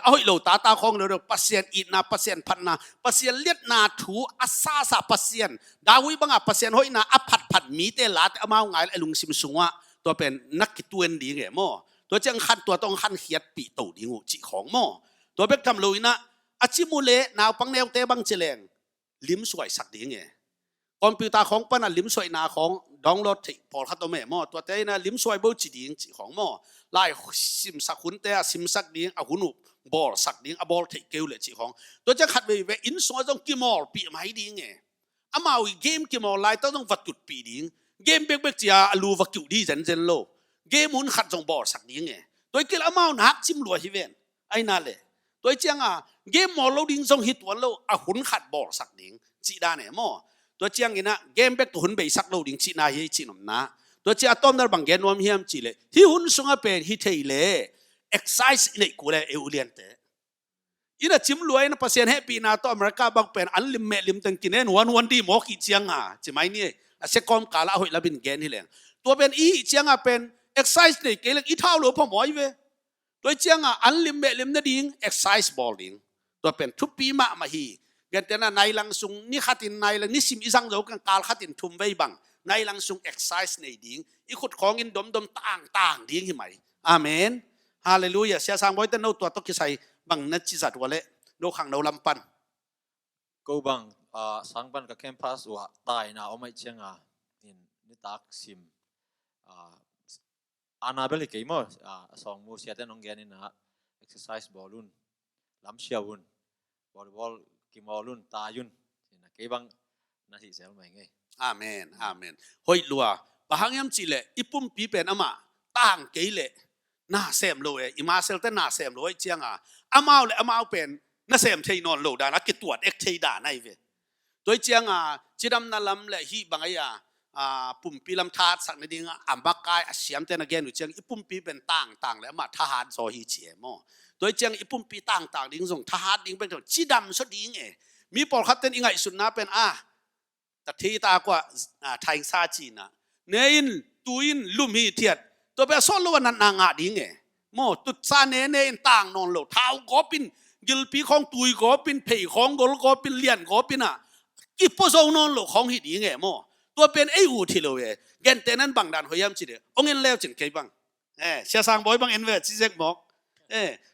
เอาให้โหลตาของเราปัสเซียนอีนาปัสเซียนพันนาปัสเซียนเลียดนาถูอาซาปัสเซียนดาวิบังปัสเซียนห้อยนาอผัดมีเตลาเตอามาไงไอ้ลุงซิมซุงตัวเป็นนักกิตัวนดิ้งไงมอตัวจังขันตัวต้องขันเขียดปีโตดิ้งจีของมอตัวเป็กทำลุยนะอาชิมุเลนาวปังแนวเตบังเจริญลิมสวยสักดิ้งไงคอมพิวเตอร์ของปนัดลิมสวยนาของดองโหลดที่พอขัดตัวแม่หม้อตัวเต้นะลิมสวยบูจีดิ้งจีของหม้อไล่ซิมสักหุ่นเตะซิมสักดิ้งอาหุ่นบอลสักดิ้งอาบอลที่เกลเลยจีของตัวจะขัดไปเวอินสวยต้องกิมอลปีไม่ดิ้งไงอามาวิเกมกิมอลไล่ต้องวัดจุดปีดิ้งเกมเบกจีอาลูวัดจุดดีเจนโลเกมหุ่นขัดจงบอลสักดิ้งไงตัวกิลอามาหนักจิมลัวฮิเวนไอ้นั่นเลยตัวเจียงเกมมอลเราดิ้งจงฮิตวันเราหุ่นขัดบอลสักดิ้งจีด้านเนี่ยหม้อตัวเจียงอีนะเกมเบกตัวหุ่นไปสักเราดิ้งจีน่าเฮจีนมนะตัวเจียต้อมดาบังเกนวมเฮียมจีเลยที่หุ่นส่งเป็นฮิตเทเลexercise ในกูเลยเลียนเตอีน่ะจิมรวยนะเปอร์เซ็นต์ให้ปีนาตัวอเมริกาบังเป็นอันลิมเมลิมตังกินเนวันดีหมอกี่เจียงจะไม่เนี่ยเสกอมกาลาหอยลาบินเกนนี่แหละตัวเป็นอีเจียงเป็น exercise ในเกล็กอีเท่าหรือพ่อหมอยเวตัวเจียงอันลิมเมลิมนั่นดิ้ง exercise bowling ตัวเป็นทุบปีมาฮีกันแต่น่ะในลังซุงนี่ขัดินในลังนี่ซิมอีสังเจ้ากันกาลขัดินทุ่มไว้บังในลังซุง exercise ในดิ้งอีขุดของอินดมต่างดิ้งที่ไหมอาเมนฮาเลลูยาเสียสร้างไว้แต่โน้ตัวต้องกิใส่บังนัดจิจัดวันเละโด lo khang no lampan câu bằng sáng ban các campus wa tai na omai chenga in ni tak sim anabeli ke mo song mu sia ten ong gen na exercise bolun lam siawun volleyball ki molun ta yun na ke bang na hi sel mai nge amen amen hoi lua bahangyam chi le ipum pi pen ama tang ke le na sem lo e ima sel te na sem lo chiang amao le amao pen na sem thei non lo da na ki tuat ek thei da nai ve toi chiang chidam na lam le hi bangaya pum pi lam that sak na ding ambakai asiam te na gen u chiang ipum pi pen tang le ma thahan so hi chie mo toi chiang ipum pi tang ding song thahat ding pen chidam so ding e mi por khat ten ingai sun na pen ta thi ta kwa thai sa chi na nein tuin lum hi thiat to be so lo nan na nga ding e mo tut sa ne in tang non lo thau ko pin gil pi khong tui ko pin phei khong gol ko pin lian ko pin ki po so non lo khong hi ding e moตัวเป็นไอ้อูที่เราเองเกณฑ์แต่นั้นบางด่านหอยยำจีเดียองเงินแล้วจึงเก็บบางเสียสางบ่อยบางเอ็นเวอร์จีเซ็กบอก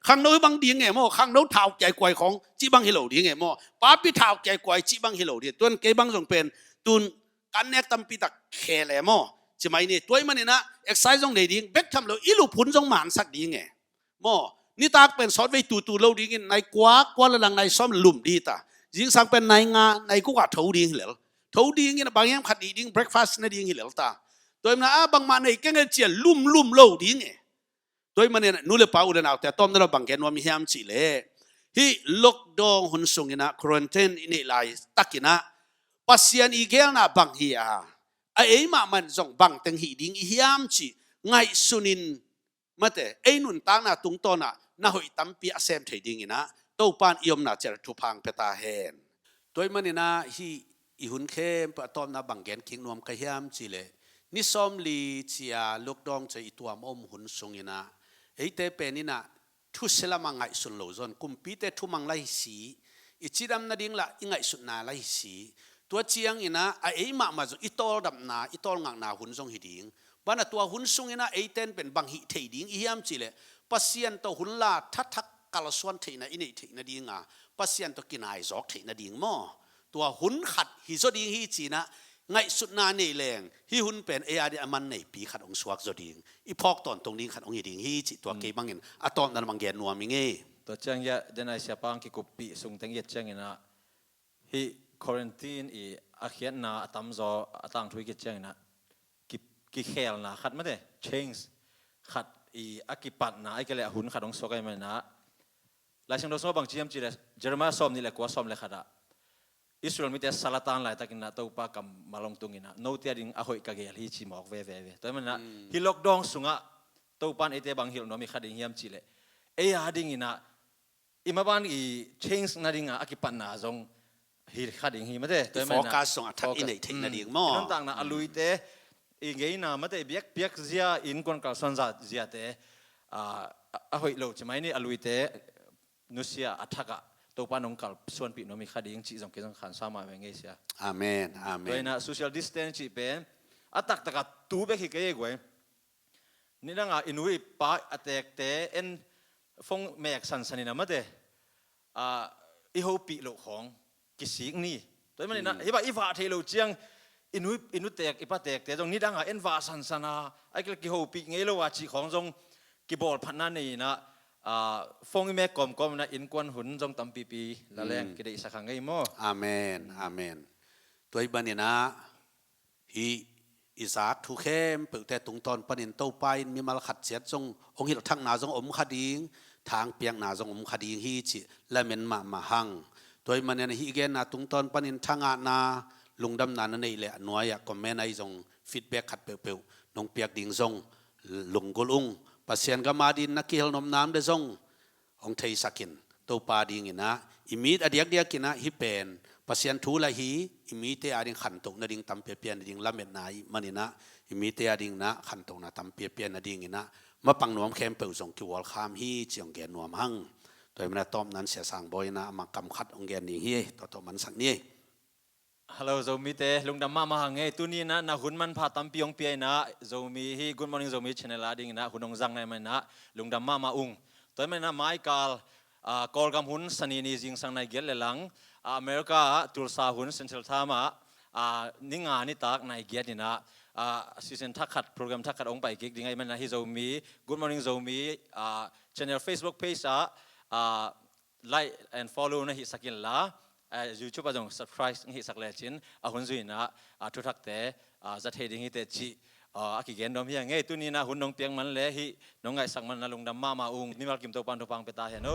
ข้างโน้นบางดีไงมั่วข้างโน้นเท้าใหญ่กว่าของจีบางฮิโลดีไงมั่วป้าพี่เท้าใหญ่กว่าจีบางฮิโลดีตัวนั้นเก็บบางส่งเป็นตุนกันแนกตั้มปีตักแค่เลยมั่วใช่ไหมนี่ตัวมันนี่นะเอ็กไซส์ส่งเลยดีเบ็กทำเราอีลูพุนส่งหมานสักดีไงมั่วนี่ตากเป็นซอสไว้ตูเราดีไงในกว่าละลังในซ้อมลุ่มดีตายิ่งสั่งเป็นในงาในกุกะเท้าดีเหรอthấu đi nghe là bằng em khát đi đi breakfast này đi nghe lẩu ta tôi mà bằng mà này cái chuyện lum lâu đi nghe tôi mà này nuôi bảo được nàoแต่ต้มเราbằng cáiนวมhiếm chỉ lệ hi lockdown hun sung ina quarantine ini lai takina pasien igel na bang hi ai mà mình dùng bằng tiếng hi ding hiếm chỉ ngay sunin mate ai nun tang na tung to na hoi tam pi asem thei ding ina to pan iom na cher thu phang peta hen tôi mà này na hiอีหุ่นเข้มปะตอมนาบังเกนคิงนวมกะยามจิเลนิซอมลีเชียลูกดองจะอีตัวมอมหุ่นทรงอินะไอเตเป็นนี่นะทุสละมังไงสุนโลซอนกุมปีเตทุมังไลสีอีจิดำนาดิ้งละอิงไงสุนนาไลสีตัวเจียงอินะไอมามาจุอีตอลดับนาอีตอลงังนาหุ่นทรงหิดิงบ้านตัวหุ่นทรงอินะไอเตนเป็นบังหิเทดิงอียามจิเลปัสยันตัวหุ่นลาทักกาลส่วนเทนะอินี่เทนะดิ้งปัสยันตัวกินไอซอกเทนะดิ้งมั่วตัวหุ่นขัดฮิโซดิงฮิจีนะไงสุดนาในแรงฮิหุ่นเป็นเออาดีมันในปีขัดองสวกโซดิงอีพอกตอนตรงนี้ขัดองฮิดิงฮิจีตัวเก็บบังเงินอะตอนนั้นบังเงินนัวมิงเอตัวเจ้าเนี่ยเดนไอเสียปังกิกุปีส่งตั้งยัดเจ้าเนี่ยนะฮิควอรันตีนอีอาเขียนนะตั้มโซตั้งทุยกิจเจ้าเนี่ยนะกิเคลนะขัดไม่ได้ change ขัดอีอากิปัดนะไอ้ก็เลยหุ่นขัดองสวกไอ้มันนะหลายช่างโดนสมบังจีมจีเลยเยอรมันซ้อมนี่แหละกว่าซ้อมเลยขัดอิสราเอลมีแต่สลัดตันหลายตะกินนะตัวปากำมาลงตรงนี้นะโน้ตดิ้งอาหอยกะเกลฮิชิมอกเว่แต่มันนะฮิล็อกดองสุงะตัวปันเอเตบังฮิลโนมีขัดดิ้งยามจิเลเอ้ยหาดิ้งนะอิมาบันอีเชนส์นาดิ้งอากิปันนะจงฮิขัดดิ้งฮิมาเตตัวมันนะโฟกัสส่งอัฐอินเทนาดิ้งมั่วนั่นต่างนะอลุยเตอีเงยนะมาเตเบียกเสียอินคนกับส่วนจัดเสียเตอาหอยโลใช่ไหมนี่อลุยเตนุเซียอัฐกะตัวปานองกับส่วนปีนมีคดียังจีจงเกี่ยงขันสามาเป็นไงเสียอาเมนอาเมนโดยนะ social distance จีเป็นอัตักตะกัดตูเบกิเกย์กวยนี่นั่งอินุยป้าอัตเตกเตเอ็นฟงแมกสันสันนี่นะมาเดอีโฮปีโลของกิสิกนี่โดยมันนี่นะที่ว่าอีฟ้าเทโลเจียงอินุเตกอีป้าเตกเตจงนี่ดังเอ็นฟ้าสันสันนะไอ้กิโฮปีเงี้ยโลว่าจีของจงกิบอลพันนั่นนี่นะฟงอีเมกกอมนะอินกวนหุ่นจงตั้มปีละแรงกิได้สักครั้งไงมั่วอาเมนอาเมนตัวอีบันนี่นะฮีอิสากทุเข้มเปิดแต่ตุงตอนปนินโตไปมีมาลขัดเสียจงองค์หิรทั้งนาจงอมคดีงทางเปียงนาจงอมคดีงฮีจิและเมนมาหังตัวอีมันเนี่ยฮีเกนนาตุงตอนปนินทั้งอานาลุงดำนานั่นเองแหละหน่วยก็แม่ในจงฟีดแบ็กขัดเปลวๆน้องเปียกดิ่งจงลุงกุลุงปัสยันก็มาดินนักเกี่ยวนมน้ำได้ส่งองเทยสักินตัวปาดิงินะอิมีดอดียกเดียกินะฮิเป็นปัสยันทูละฮีอิมีเตอดิงขันตกนาดิงตั้มเปียนนาดิงละเม็ดนายมันนี่นะอิมีเตอดิงนะขันตกนะตั้มเปียนนาดิงินะมาปังนวมเข้มเปิลส่งกิวอลคามฮีเจียงแกนนวมหังตัวมันต้อมนั้นเสียสังบ่อยนะมากำคัดองแกนนี่ฮีตัวมันสักนี้ฮัลโหลโจมีเตลุงดำมาหังเงตุนี้นะหุ่นมันพาตั้มปีองเปียนะโจมีฮีกุนมอร์นิ่งโจมีชแนลดิ้งนะหุ่นองจังในมันนะลุงดำมาอุงตัวมันนะไมค์กาล กอลกำหุนสนีนีจิงสังในเกลเลลังอเมริกาตุลซาหุนเซนทรัลทามานิงานิตากในเกียรตินะซีซันทักขัดโปรแกรมทักขัดองไปกิกดิ้งไอมันนะฮิโซมี Good Morning Zomi channel Facebook page like and follow นะฮิสักินละ YouTube จง subscribe ฮิสักเลจินหุนจุยนะทุกทักเตจัดเหตุฮิเตจิอากิเกนดอมเฮียงเงตุนีนะหุนน้องเปียงมันเลหิน้องไงสักมันนะลงดำมาอุงนิมัลกิมโตปันโตปังเปตาเฮโน